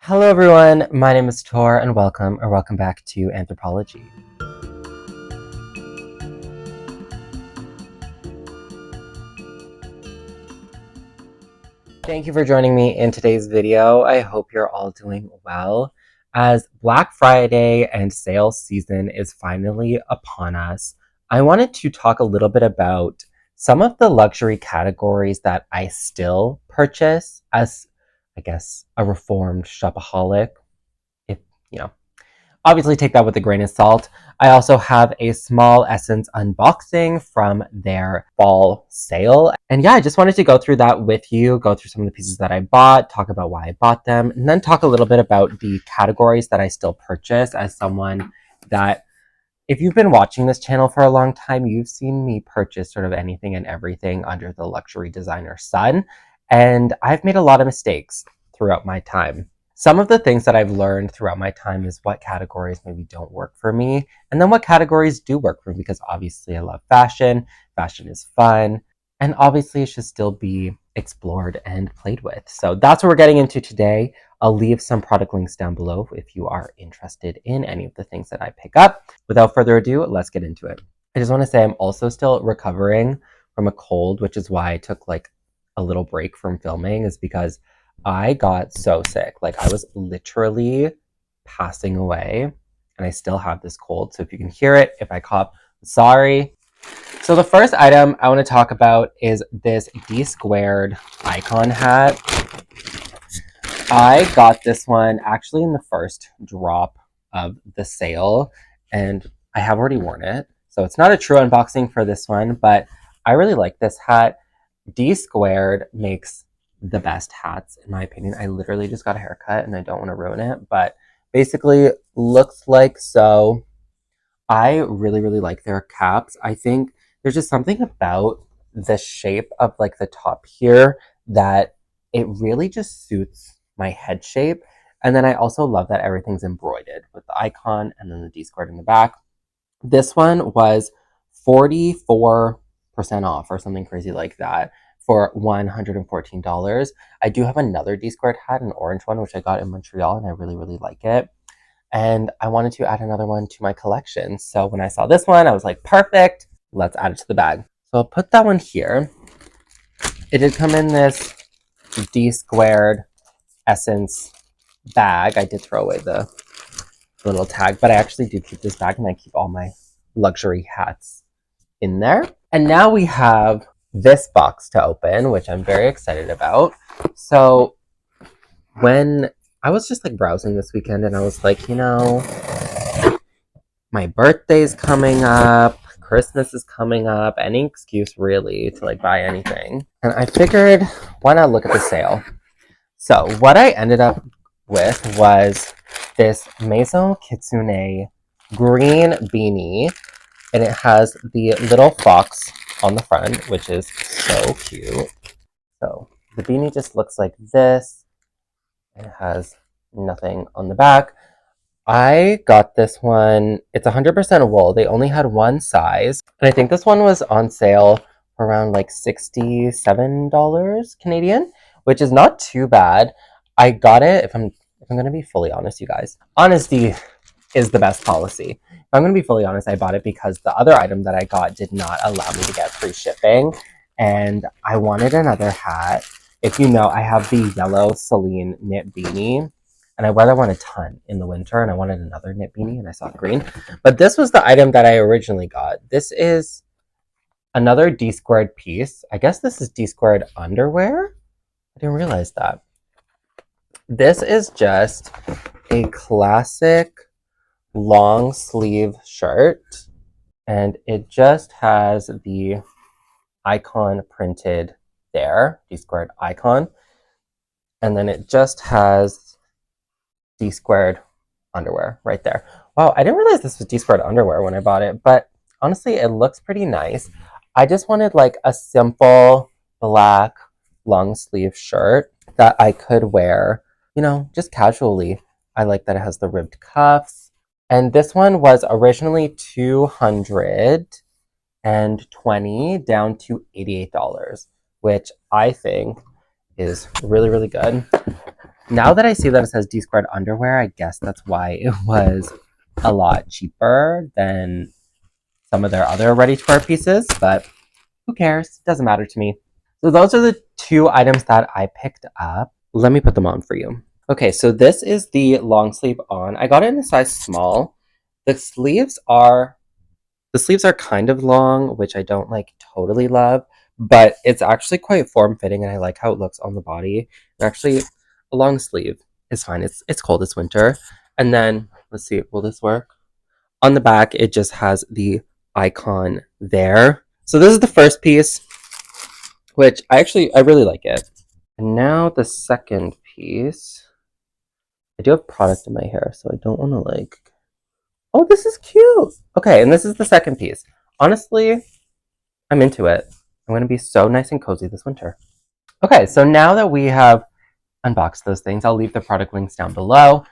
Hello everyone, my name is Thor and welcome back to Anthropology. Thank you for joining me in today's video. I hope you're all doing well. As Black Friday and sales season is finally upon us, I wanted to talk a little bit about some of the luxury categories that I still purchase as, I guess, a reformed shopaholic. If, you know, obviously take that with a grain of salt. I also have a small SSENSE unboxing from their fall sale. And yeah, I just wanted to go through that with you, go through some of the pieces that I bought, talk about why I bought them, and then talk a little bit about the categories that I still purchase as someone that, if you've been watching this channel for a long time, you've seen me purchase sort of anything and everything under the luxury designer sun. And I've made a lot of mistakes throughout my time. Some of the things that I've learned throughout my time is what categories maybe don't work for me, and then what categories do work for me, because obviously I love fashion. Fashion is fun, and obviously it should still be explored and played with. So that's what we're getting into today. I'll leave some product links down below if you are interested in any of the things that I pick up. Without further ado, let's get into it. I just want to say I'm also still recovering from a cold, which is why I took like a little break from filming, is because I got so sick. Like, I was literally passing away, and I still have this cold. So if you can hear it, if I cough, sorry. So the first item I want to talk about is this D-squared icon hat. I got this one actually in the first drop of the sale, and I have already worn it. So it's not a true unboxing for this one, but I really like this hat. D-squared makes the best hats, in my opinion. I literally just got a haircut and I don't want to ruin it, but basically looks like so. I really like their caps. I think there's just something about the shape of like the top here that it really just suits my head shape. And then I also love that everything's embroidered with the icon and then the D-squared in the back. This one was 44% off or something crazy like that for $114. I do have another D-squared hat, an orange one, which I got in Montreal, and I really like it. And I wanted to add another one to my collection. So when I saw this one, I was like, perfect, let's add it to the bag. So I'll put that one here. It did come in this D-squared SSENSE bag. I did throw away the little tag, but I actually do keep this bag, and I keep all my luxury hats in there. And now we have this box to open, which I'm very excited about. So when I was just like browsing this weekend, and I was like, my birthday's coming up, Christmas is coming up, any excuse really to like buy anything. And I figured, why not look at the sale? So what I ended up with was this Maison Kitsune green beanie, and it has the little fox on the front, which is so cute. So the beanie just looks like this. It has nothing on the back. I got this one. It's 100% wool. They only had one size, and I think this one was on sale for around like $67 Canadian, which is not too bad. I got it, if I'm going to be fully honest, you guys. Honesty is the best policy. If I'm going to be fully honest, I bought it because the other item that I got did not allow me to get free shipping, and I wanted another hat. If you know, I have the yellow Celine knit beanie, and I wear that one a ton in the winter, and I wanted another knit beanie, and I saw green. But this was the item that I originally got. This is another D-squared piece. I guess this is D-squared underwear? I didn't realize that. This is just a classic long sleeve shirt, and it just has the icon printed there, D-squared icon, and then it just has D-squared underwear right there. Wow, I didn't realize this was D-squared underwear when I bought it, but honestly, it looks pretty nice. I just wanted like a simple black long sleeve shirt that I could wear, just casually. I like that it has the ribbed cuffs. And this one was originally $220 down to $88, which I think is really good. Now that I see that it says D squared underwear, I guess that's why it was a lot cheaper than some of their other ready-to-wear pieces, but who cares? It doesn't matter to me. So those are the two items that I picked up. Let me put them on for you. Okay, so this is the long sleeve on. I got it in a size small. The sleeves are kind of long, which I don't like totally love, but it's actually quite form-fitting and I like how it looks on the body. And actually a long sleeve is fine. It's cold, it's winter. And then let's see, will this work? On the back, it just has the icon there. So this is the first piece, which I really like it. And now the second piece. I do have product in my hair, so I don't want to like. Oh, this is cute. Okay, and this is the second piece. Honestly, I'm into it. I'm going to be so nice and cozy this winter. Okay, so now that we have unboxed those things, I'll leave the product links down below.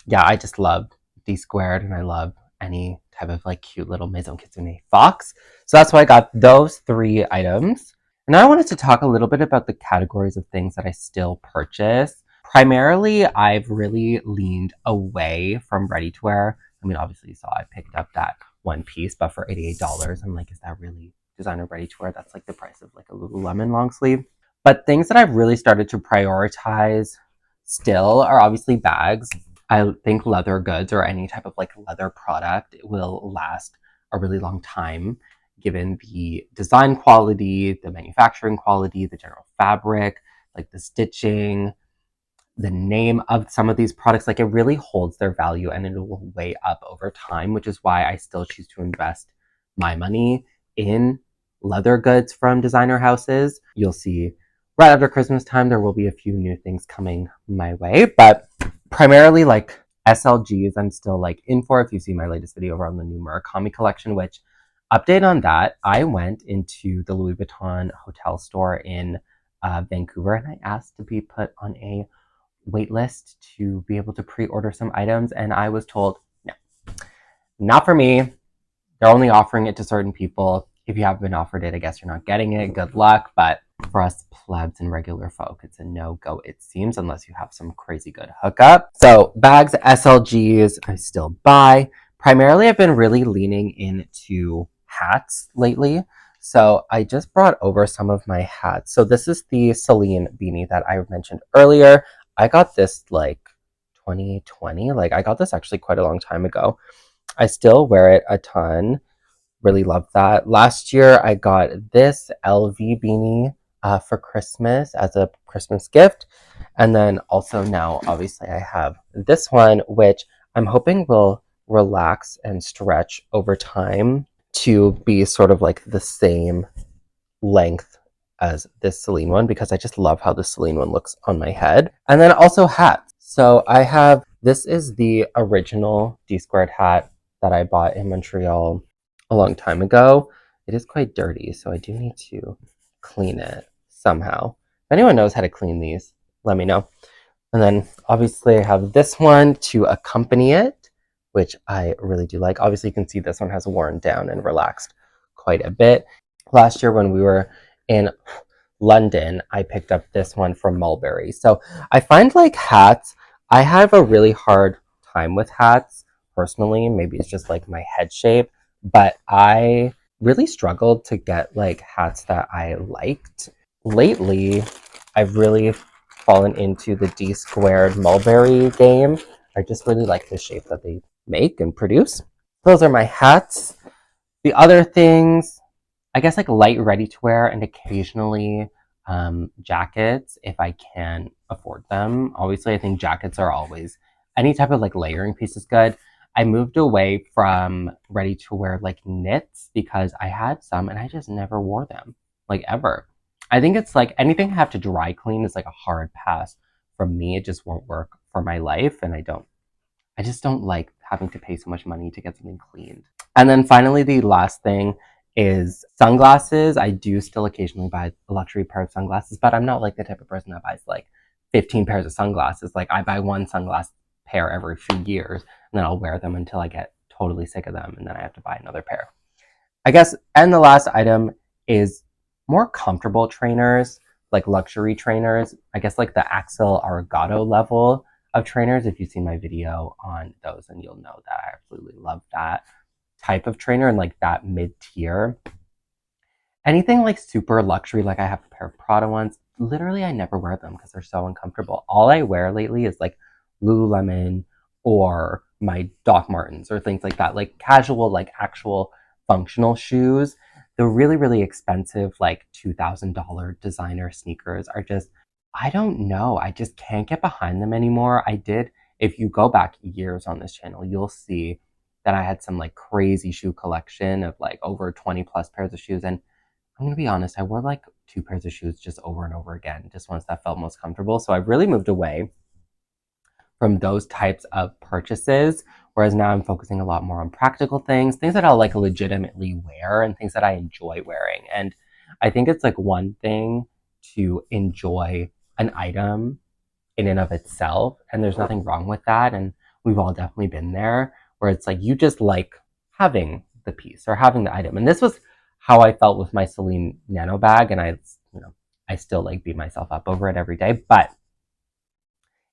Yeah, I just love D squared and I love any type of like cute little Maison Kitsune fox. So that's why I got those three items. And now I wanted to talk a little bit about the categories of things that I still purchase. Primarily, I've really leaned away from ready to wear. I mean, obviously you saw I picked up that one piece, but for $88, I'm like, is that really designer ready to wear? That's like the price of like a Lululemon long sleeve. But things that I've really started to prioritize still are obviously bags. I think leather goods or any type of like leather product will last a really long time given the design quality, the manufacturing quality, the general fabric, like the stitching, the name of some of these products. Like it really holds their value and it will weigh up over time, which is why I still choose to invest my money in leather goods from designer houses. You'll see right after Christmas time, there will be a few new things coming my way, but primarily like SLGs, I'm still like in for. If you see my latest video around the new Murakami collection, which update on that, I went into the Louis Vuitton hotel store in Vancouver and I asked to be put on a wait list to be able to pre-order some items, and I was told, no, not for me. They're only offering it to certain people. If you haven't been offered it, I guess you're not getting it. Good luck. But for us plebs and regular folk, it's a no-go, it seems, unless you have some crazy good hookup. So bags, SLGs, I still buy. Primarily, I've been really leaning into hats lately. So I just brought over some of my hats. So this is the Celine beanie that I mentioned earlier. I got this like 2020. Like I got this actually quite a long time ago. I still wear it a ton. Really love that. Last year, I got this LV beanie for Christmas as a Christmas gift. And then also now, obviously, I have this one, which I'm hoping will relax and stretch over time to be sort of like the same length as this Celine one because I just love how the Celine one looks on my head. And then also hats. So I have, this is the original D squared hat that I bought in Montreal a long time ago. It is quite dirty, so I do need to clean it somehow. If anyone knows how to clean these, let me know. And then obviously I have this one to accompany it, which I really do like. Obviously you can see this one has worn down and relaxed quite a bit. Last year when we were in London, I picked up this one from Mulberry. So I find like hats, I have a really hard time with hats personally. Maybe it's just like my head shape, but I really struggled to get like hats that I liked. Lately, I've really fallen into the D squared Mulberry game. I just really like the shape that they make and produce. Those are my hats. The other things, I guess like light ready to wear and occasionally jackets if I can afford them. Obviously, I think jackets are always, any type of like layering piece is good. I moved away from ready to wear like knits because I had some and I just never wore them, like ever. I think it's like anything I have to dry clean is like a hard pass from me. It just won't work for my life and I just don't like having to pay so much money to get something cleaned. And then finally, the last thing is sunglasses. I do still occasionally buy a luxury pair of sunglasses, but I'm not like the type of person that buys like 15 pairs of sunglasses. Like I buy one sunglass pair every few years and then I'll wear them until I get totally sick of them and then I have to buy another pair. I guess, and the last item is more comfortable trainers. like luxury trainers. I guess like the Axel Arigato level of trainers. If you've seen my video on those, and you'll know that I absolutely love that type of trainer and like that mid tier. Anything like super luxury, like I have a pair of Prada ones. Literally, I never wear them because they're so uncomfortable. All I wear lately is like Lululemon or my Doc Martens or things like that, like casual, like actual functional shoes. The really, really expensive, like $2,000 designer sneakers are just, I don't know. I just can't get behind them anymore. I did, if you go back years on this channel, you'll see that I had some like crazy shoe collection of like over 20 plus pairs of shoes. And I'm gonna be honest, I wore like two pairs of shoes just over and over again, just ones that felt most comfortable. So I've really moved away from those types of purchases. Whereas now I'm focusing a lot more on practical things, things that I'll like legitimately wear and things that I enjoy wearing. And I think it's like one thing to enjoy an item in and of itself, and there's nothing wrong with that. And we've all definitely been there where it's like you just like having the piece or having the item. And this was how I felt with my Celine Nano bag, and I still like beat myself up over it every day, but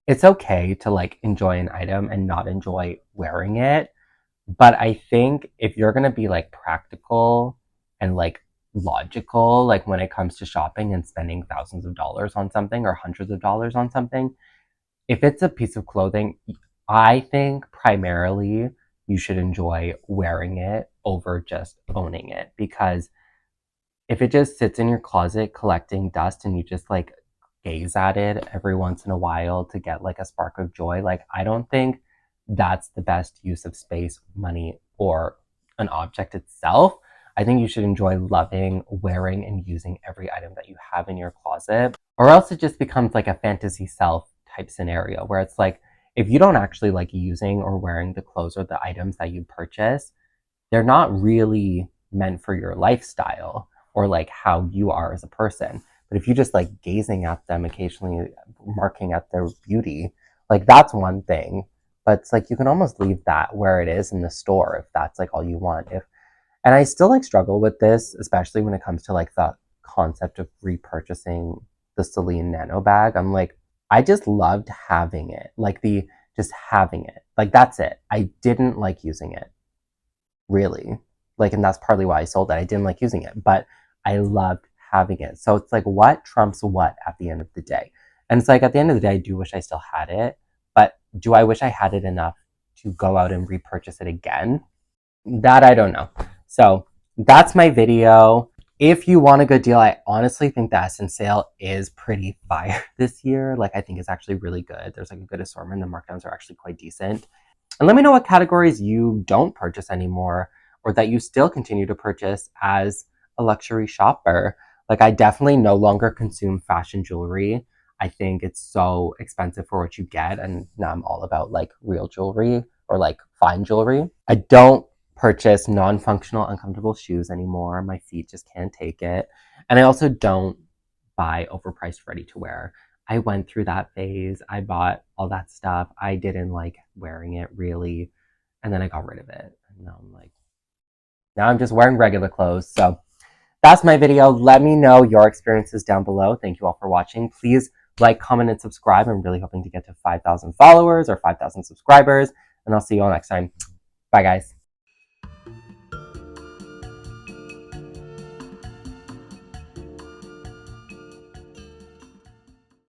it's okay to like enjoy an item and not enjoy wearing it. But I think if you're going to be like practical and like logical, like when it comes to shopping and spending thousands of dollars on something or hundreds of dollars on something, if it's a piece of clothing, I think primarily you should enjoy wearing it over just owning it. Because if it just sits in your closet collecting dust and you just like gaze at it every once in a while to get like a spark of joy, like I don't think that's the best use of space, money, or an object itself. I think you should enjoy loving, wearing, and using every item that you have in your closet, or else it just becomes like a fantasy self type scenario where it's like if you don't actually like using or wearing the clothes or the items that you purchase, they're not really meant for your lifestyle or like how you are as a person. But if you just like gazing at them occasionally, marking at their beauty, like that's one thing. But it's like you can almost leave that where it is in the store if that's like all you want. If And I still like struggle with this, especially when it comes to like the concept of repurchasing the Celine Nano bag. I'm like, I just loved having it. Like the just having it. Like that's it. I didn't like using it. Really. Like, and that's partly why I sold it. I didn't like using it, but I loved having it. So it's like what trumps what at the end of the day. And it's like at the end of the day, I do wish I still had it, but do I wish I had it enough to go out and repurchase it again? That I don't know. So that's my video. If you want a good deal, I honestly think the SSENSE sale is pretty fire this year. Like I think it's actually really good. There's like a good assortment. The markdowns are actually quite decent. And let me know what categories you don't purchase anymore or that you still continue to purchase as a luxury shopper. Like I definitely no longer consume fashion jewelry. I think it's so expensive for what you get. And now I'm all about like real jewelry or like fine jewelry. I don't purchase non-functional, uncomfortable shoes anymore. My feet just can't take it. And I also don't buy overpriced ready to wear. I went through that phase. I bought all that stuff. I didn't like wearing it really. And then I got rid of it. And now I'm just wearing regular clothes. So that's my video. Let me know your experiences down below. Thank you all for watching. Please like, comment, and subscribe. I'm really hoping to get to 5,000 followers or 5,000 subscribers. And I'll see you all next time. Bye, guys.